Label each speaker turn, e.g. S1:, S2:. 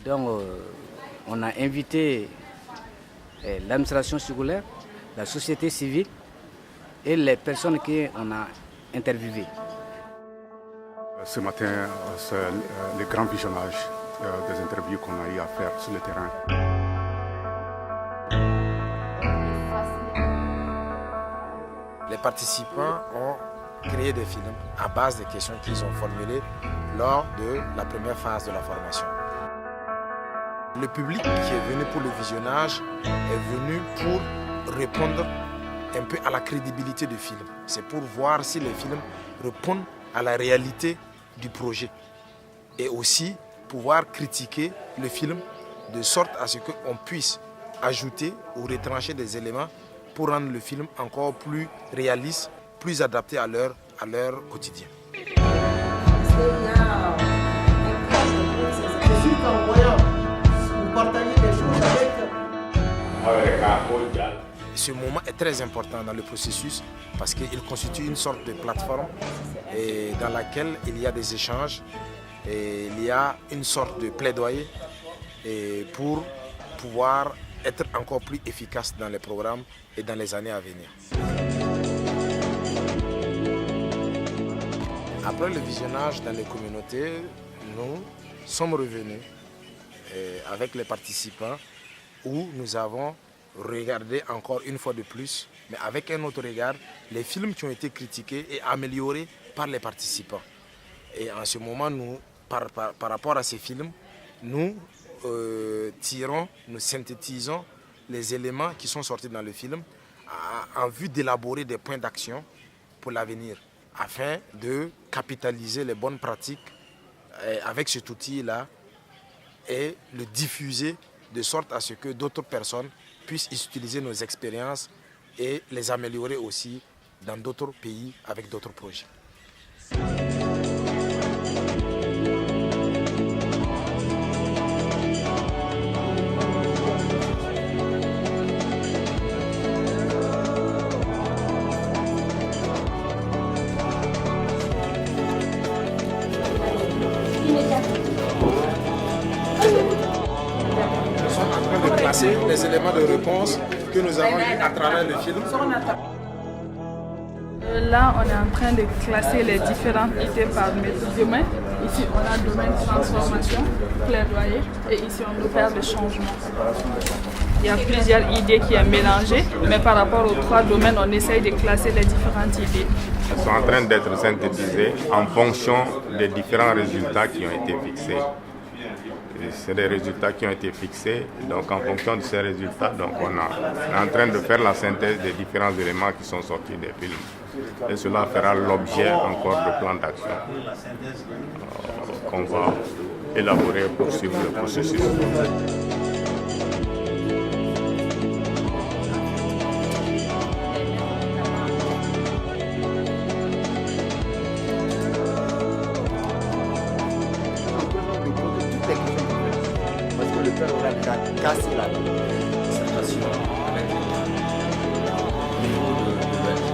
S1: Donc, on a invité l'administration scolaire, la société civile et les personnes qu'on a interviewées.
S2: Ce matin, c'est le grand visionnage des interviews qu'on a eu à faire sur le terrain.
S3: Les participants ont créé des films à base des questions qu'ils ont formulées lors de la première phase de la formation. Le public qui est venu pour le visionnage est venu pour répondre un peu à la crédibilité du film. C'est pour voir si les films répondent à la réalité du projet et aussi pouvoir critiquer le film de sorte à ce qu'on puisse ajouter ou retrancher des éléments pour rendre le film encore plus réaliste, plus adapté à leur quotidien. Ce moment est très important dans le processus parce qu'il constitue une sorte de plateforme dans laquelle il y a des échanges et il y a une sorte de plaidoyer pour pouvoir être encore plus efficace dans les programmes et dans les années à venir. Après le visionnage dans les communautés, nous sommes revenus avec les participants où nous avons regardé encore une fois de plus, mais avec un autre regard, les films qui ont été critiqués et améliorés par les participants. Et en ce moment, nous, par rapport à ces films, nous nous synthétisons les éléments qui sont sortis dans le film en vue d'élaborer des points d'action pour l'avenir, afin de capitaliser les bonnes pratiques avec cet outil-là et le diffuser de sorte à ce que d'autres personnes puissent utiliser nos expériences et les améliorer aussi dans d'autres pays avec d'autres projets. Nous sommes en train de classer les éléments de réponse que nous avons eus à travers le film.
S4: Là, on est en train de classer les différentes idées par domaine. Ici, on a domaine transformation, plaidoyer, et ici, on opère des changements. Il y a plusieurs idées qui sont mélangées, mais par rapport aux trois domaines, on essaye de classer les différentes idées.
S5: Elles sont en train d'être synthétisées en fonction des différents résultats qui ont été fixés. C'est des résultats qui ont été fixés, donc en fonction de ces résultats, donc on est en train de faire la synthèse des différents éléments qui sont sortis des films. Et cela fera l'objet encore de plans d'action qu'on va élaborer pour suivre le processus.
S6: Parce que le père aura déjà cassé la concentration avec le niveau de l'être.